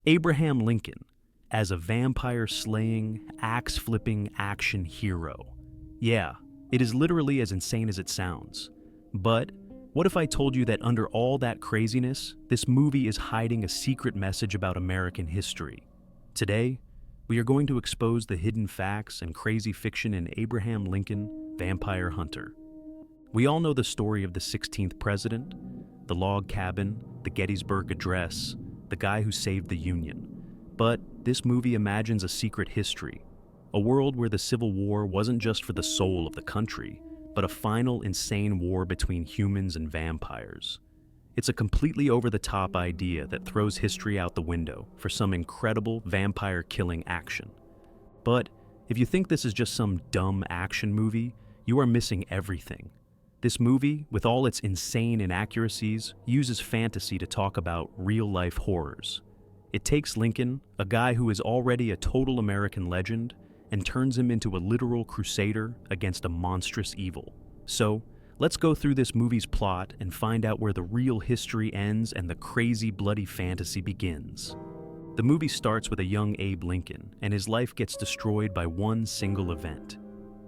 Abraham Lincoln as a vampire-slaying, axe-flipping action hero. Yeah, it is literally as insane as it sounds. But what if I told you that under all that craziness, this movie is hiding a secret message about American history? Today, we are going to expose the hidden facts and crazy fiction in Abraham Lincoln, Vampire Hunter. We all know the story of the 16th president, the log cabin, the Gettysburg Address, the guy who saved the Union. But this movie imagines a secret history, a world where the Civil War wasn't just for the soul of the country, but a final insane war between humans and vampires. It's a completely over-the-top idea that throws history out the window for some incredible vampire-killing action. But if you think this is just some dumb action movie, you are missing everything. This movie, with all its insane inaccuracies, uses fantasy to talk about real-life horrors. It takes Lincoln, a guy who is already a total American legend, and turns him into a literal crusader against a monstrous evil. So, let's go through this movie's plot and find out where the real history ends and the crazy, bloody fantasy begins. The movie starts with a young Abe Lincoln, and his life gets destroyed by one single event.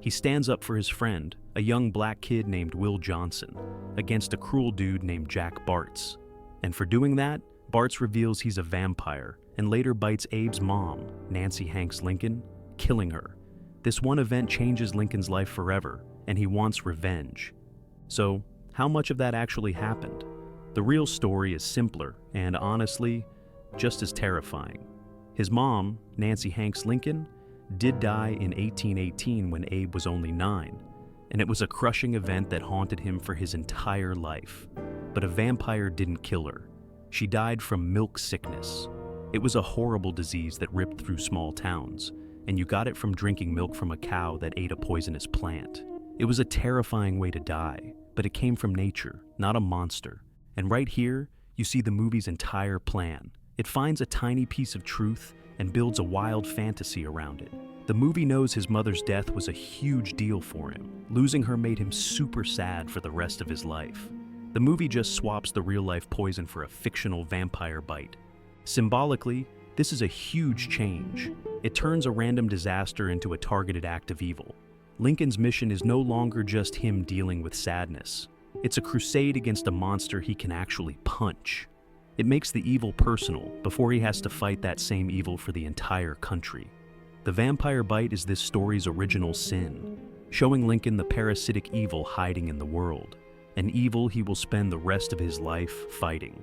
He stands up for his friend, a young black kid named Will Johnson, against a cruel dude named Jack Bartz. And for doing that, Bartz reveals he's a vampire and later bites Abe's mom, Nancy Hanks Lincoln, killing her. This one event changes Lincoln's life forever, and he wants revenge. So, how much of that actually happened? The real story is simpler and, honestly, just as terrifying. His mom, Nancy Hanks Lincoln, did die in 1818 when Abe was only 9, and it was a crushing event that haunted him for his entire life. But a vampire didn't kill her. She died from milk sickness. It was a horrible disease that ripped through small towns, and you got it from drinking milk from a cow that ate a poisonous plant. It was a terrifying way to die, but it came from nature, not a monster. And right here, you see the movie's entire plan. It finds a tiny piece of truth and builds a wild fantasy around it. The movie knows his mother's death was a huge deal for him. Losing her made him super sad for the rest of his life. The movie just swaps the real-life poison for a fictional vampire bite. Symbolically, this is a huge change. It turns a random disaster into a targeted act of evil. Lincoln's mission is no longer just him dealing with sadness. It's a crusade against a monster he can actually punch. It makes the evil personal before he has to fight that same evil for the entire country. The vampire bite is this story's original sin, showing Lincoln the parasitic evil hiding in the world, an evil he will spend the rest of his life fighting.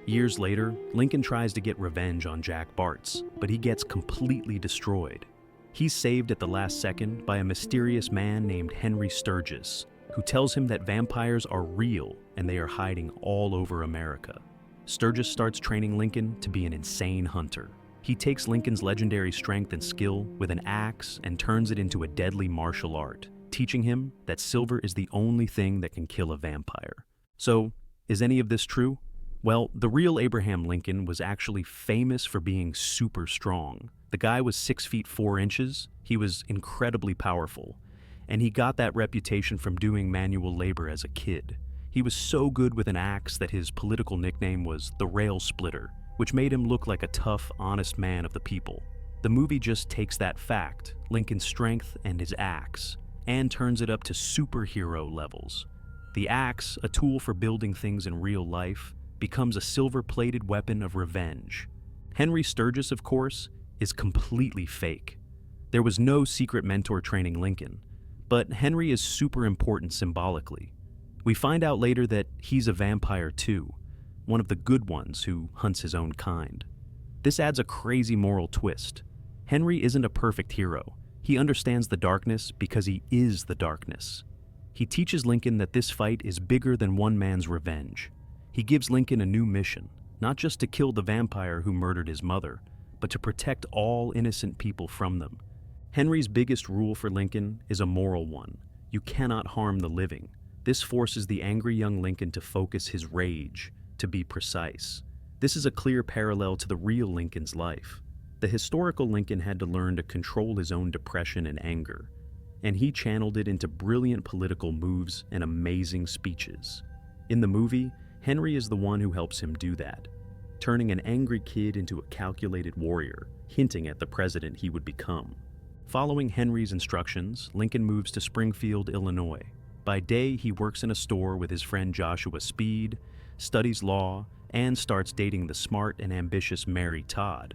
Years later, Lincoln tries to get revenge on Jack Bartz, but he gets completely destroyed. He's saved at the last second by a mysterious man named Henry Sturgis, who tells him that vampires are real and they are hiding all over America. Sturgis starts training Lincoln to be an insane hunter. He takes Lincoln's legendary strength and skill with an axe and turns it into a deadly martial art, teaching him that silver is the only thing that can kill a vampire. So, is any of this true? Well, the real Abraham Lincoln was actually famous for being super strong. The guy was 6 feet 4 inches, he was incredibly powerful, and he got that reputation from doing manual labor as a kid. He was so good with an axe that his political nickname was the Rail Splitter, which made him look like a tough, honest man of the people. The movie just takes that fact, Lincoln's strength and his axe, and turns it up to superhero levels. The axe, a tool for building things in real life, becomes a silver-plated weapon of revenge. Henry Sturgis, of course, is completely fake. There was no secret mentor training Lincoln, but Henry is super important symbolically. We find out later that he's a vampire too, one of the good ones who hunts his own kind. This adds a crazy moral twist. Henry isn't a perfect hero. He understands the darkness because he is the darkness. He teaches Lincoln that this fight is bigger than one man's revenge. He gives Lincoln a new mission, not just to kill the vampire who murdered his mother, but to protect all innocent people from them. Henry's biggest rule for Lincoln is a moral one. You cannot harm the living. This forces the angry young Lincoln to focus his rage, to be precise. This is a clear parallel to the real Lincoln's life. The historical Lincoln had to learn to control his own depression and anger, and he channeled it into brilliant political moves and amazing speeches. In the movie, Henry is the one who helps him do that. turning an angry kid into a calculated warrior, hinting at the president he would become. Following Henry's instructions, Lincoln moves to Springfield, Illinois. By day, he works in a store with his friend Joshua Speed, studies law, and starts dating the smart and ambitious Mary Todd.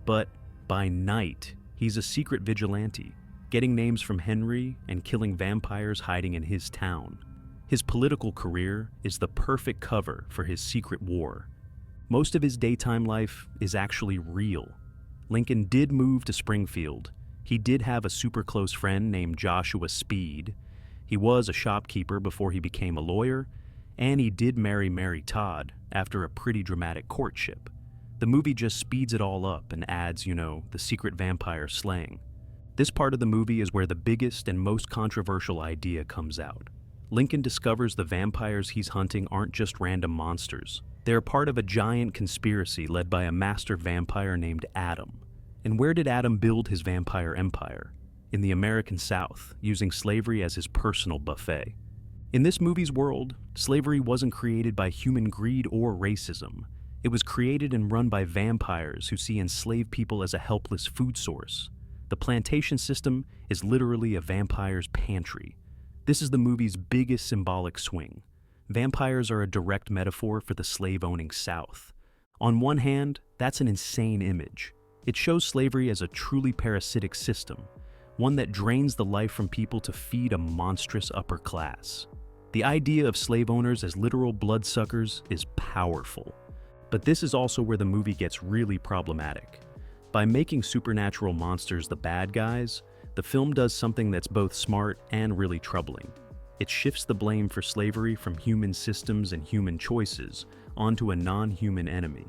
But by night, he's a secret vigilante, getting names from Henry and killing vampires hiding in his town. His political career is the perfect cover for his secret war. Most of his daytime life is actually real. Lincoln did move to Springfield. He did have a super close friend named Joshua Speed. He was a shopkeeper before he became a lawyer, and he did marry Mary Todd after a pretty dramatic courtship. The movie just speeds it all up and adds, the secret vampire slaying. This part of the movie is where the biggest and most controversial idea comes out. Lincoln discovers the vampires he's hunting aren't just random monsters. They're part of a giant conspiracy led by a master vampire named Adam. And where did Adam build his vampire empire? In the American South, using slavery as his personal buffet. In this movie's world, slavery wasn't created by human greed or racism. It was created and run by vampires who see enslaved people as a helpless food source. The plantation system is literally a vampire's pantry. This is the movie's biggest symbolic swing. Vampires are a direct metaphor for the slave-owning South. On one hand, that's an insane image. It shows slavery as a truly parasitic system, one that drains the life from people to feed a monstrous upper class. The idea of slave owners as literal bloodsuckers is powerful. But this is also where the movie gets really problematic. By making supernatural monsters the bad guys, the film does something that's both smart and really troubling. It shifts the blame for slavery from human systems and human choices onto a non-human enemy.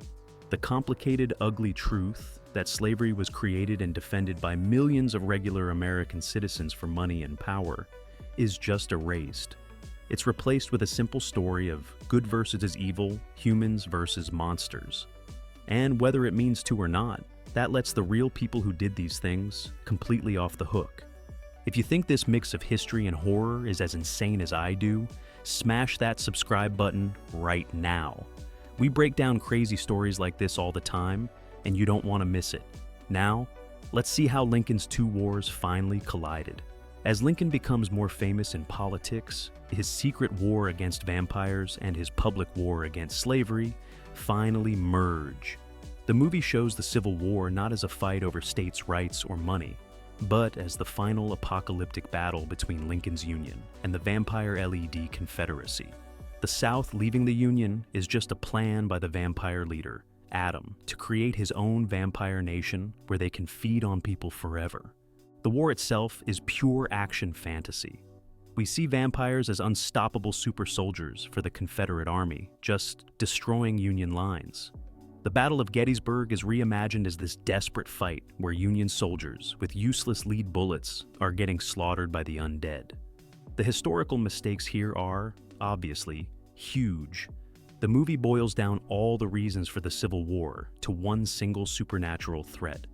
The complicated, ugly truth that slavery was created and defended by millions of regular American citizens for money and power is just erased. It's replaced with a simple story of good versus evil, humans versus monsters. And whether it means to or not, that lets the real people who did these things completely off the hook. If you think this mix of history and horror is as insane as I do, smash that subscribe button right now. We break down crazy stories like this all the time, and you don't want to miss it. Now, let's see how Lincoln's two wars finally collided. As Lincoln becomes more famous in politics, his secret war against vampires and his public war against slavery finally merge. The movie shows the Civil War not as a fight over states' rights or money, but as the final apocalyptic battle between Lincoln's Union and the Vampire LED Confederacy. The South leaving the Union is just a plan by the vampire leader, Adam, to create his own vampire nation where they can feed on people forever. The war itself is pure action fantasy. We see vampires as unstoppable super soldiers for the Confederate Army, just destroying Union lines. The Battle of Gettysburg is reimagined as this desperate fight where Union soldiers with useless lead bullets are getting slaughtered by the undead. The historical mistakes here are, obviously, huge. The movie boils down all the reasons for the Civil War to one single supernatural threat.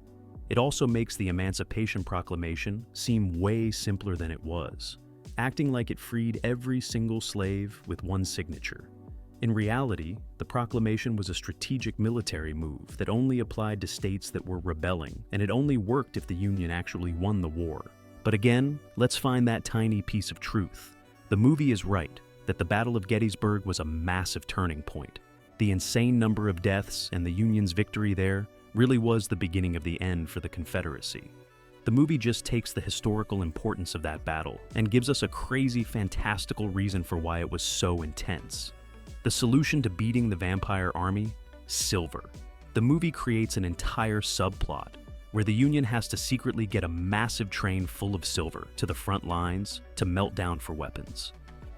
It also makes the Emancipation Proclamation seem way simpler than it was, acting like it freed every single slave with one signature. In reality, the proclamation was a strategic military move that only applied to states that were rebelling, and it only worked if the Union actually won the war. But again, let's find that tiny piece of truth. The movie is right that the Battle of Gettysburg was a massive turning point. The insane number of deaths and the Union's victory there really was the beginning of the end for the Confederacy. The movie just takes the historical importance of that battle and gives us a crazy, fantastical reason for why it was so intense. The solution to beating the vampire army? Silver. The movie creates an entire subplot where the Union has to secretly get a massive train full of silver to the front lines to melt down for weapons.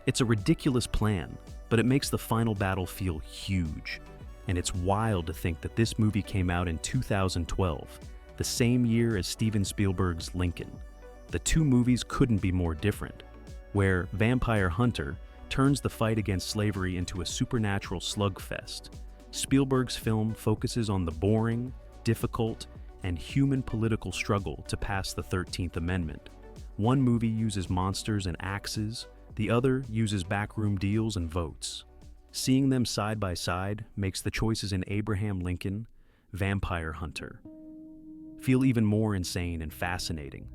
It's a ridiculous plan, but it makes the final battle feel huge. And it's wild to think that this movie came out in 2012, the same year as Steven Spielberg's Lincoln. The two movies couldn't be more different, where Vampire Hunter turns the fight against slavery into a supernatural slugfest. Spielberg's film focuses on the boring, difficult, and human political struggle to pass the 13th Amendment. One movie uses monsters and axes, the other uses backroom deals and votes. Seeing them side by side makes the choices in Abraham Lincoln, Vampire Hunter feel even more insane and fascinating.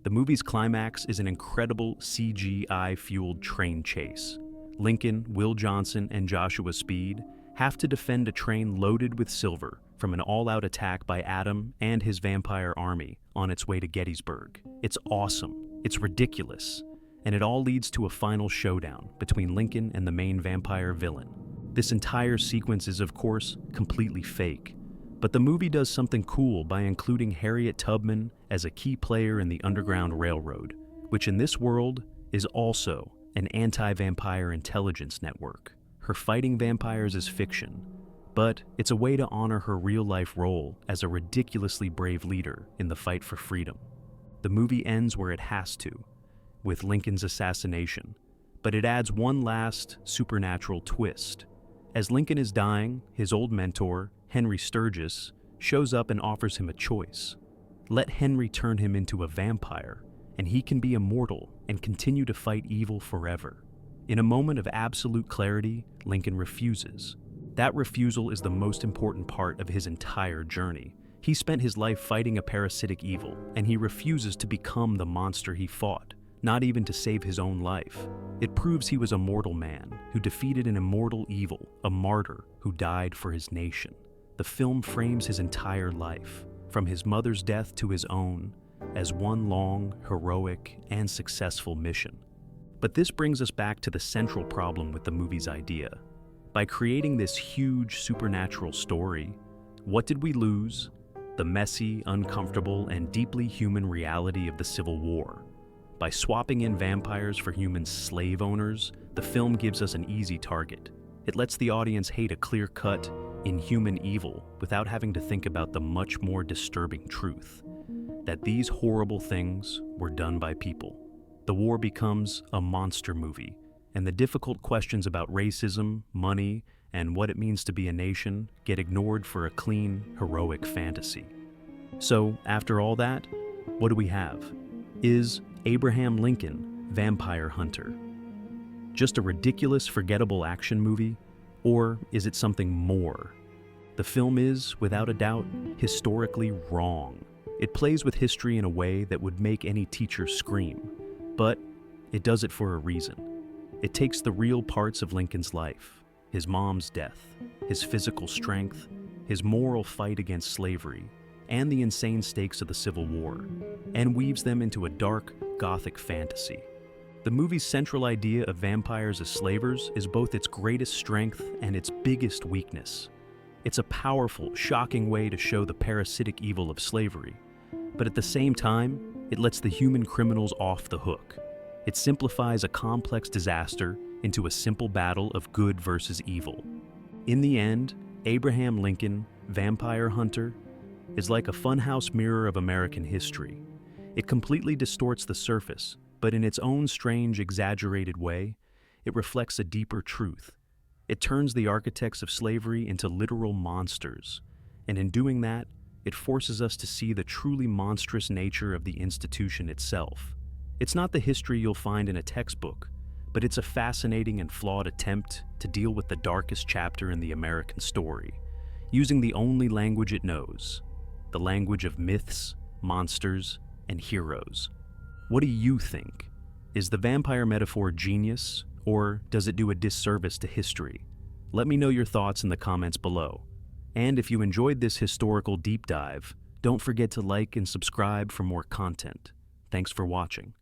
The movie's climax is an incredible CGI-fueled train chase. Lincoln, Will Johnson, and Joshua Speed have to defend a train loaded with silver from an all-out attack by Adam and his vampire army on its way to Gettysburg. It's awesome, it's ridiculous, and it all leads to a final showdown between Lincoln and the main vampire villain. This entire sequence is, of course, completely fake, but the movie does something cool by including Harriet Tubman as a key player in the Underground Railroad, which in this world is also an anti-vampire intelligence network. Her fighting vampires is fiction, but it's a way to honor her real-life role as a ridiculously brave leader in the fight for freedom. The movie ends where it has to, with Lincoln's assassination, but it adds one last supernatural twist. As Lincoln is dying, his old mentor, Henry Sturgis, shows up and offers him a choice. Let Henry turn him into a vampire, and he can be immortal and continue to fight evil forever. In a moment of absolute clarity, Lincoln refuses. That refusal is the most important part of his entire journey. He spent his life fighting a parasitic evil, and he refuses to become the monster he fought, not even to save his own life. It proves he was a mortal man who defeated an immortal evil, a martyr who died for his nation. The film frames his entire life, from his mother's death to his own, as one long, heroic, and successful mission. But this brings us back to the central problem with the movie's idea. By creating this huge supernatural story, what did we lose? The messy, uncomfortable, and deeply human reality of the Civil War. By swapping in vampires for human slave owners, the film gives us an easy target. It lets the audience hate a clear-cut, inhuman evil without having to think about the much more disturbing truth, that these horrible things were done by people. The war becomes a monster movie, and the difficult questions about racism, money, and what it means to be a nation get ignored for a clean, heroic fantasy. So, after all that, what do we have? Is Abraham Lincoln Vampire Hunter just a ridiculous, forgettable action movie? Or is it something more? The film is, without a doubt, historically wrong. It plays with history in a way that would make any teacher scream, but it does it for a reason. It takes the real parts of Lincoln's life, his mom's death, his physical strength, his moral fight against slavery, and the insane stakes of the Civil War, and weaves them into a dark, gothic fantasy. The movie's central idea of vampires as slavers is both its greatest strength and its biggest weakness. It's a powerful, shocking way to show the parasitic evil of slavery, but at the same time, it lets the human criminals off the hook. It simplifies a complex disaster into a simple battle of good versus evil. In the end, Abraham Lincoln, Vampire Hunter, is like a funhouse mirror of American history. It completely distorts the surface, but in its own strange, exaggerated way, it reflects a deeper truth. It turns the architects of slavery into literal monsters, and in doing that, it forces us to see the truly monstrous nature of the institution itself. It's not the history you'll find in a textbook, but it's a fascinating and flawed attempt to deal with the darkest chapter in the American story, using the only language it knows, the language of myths, monsters, and heroes. What do you think? Is the vampire metaphor genius, or does it do a disservice to history? Let me know your thoughts in the comments below. And if you enjoyed this historical deep dive, don't forget to like and subscribe for more content. Thanks for watching.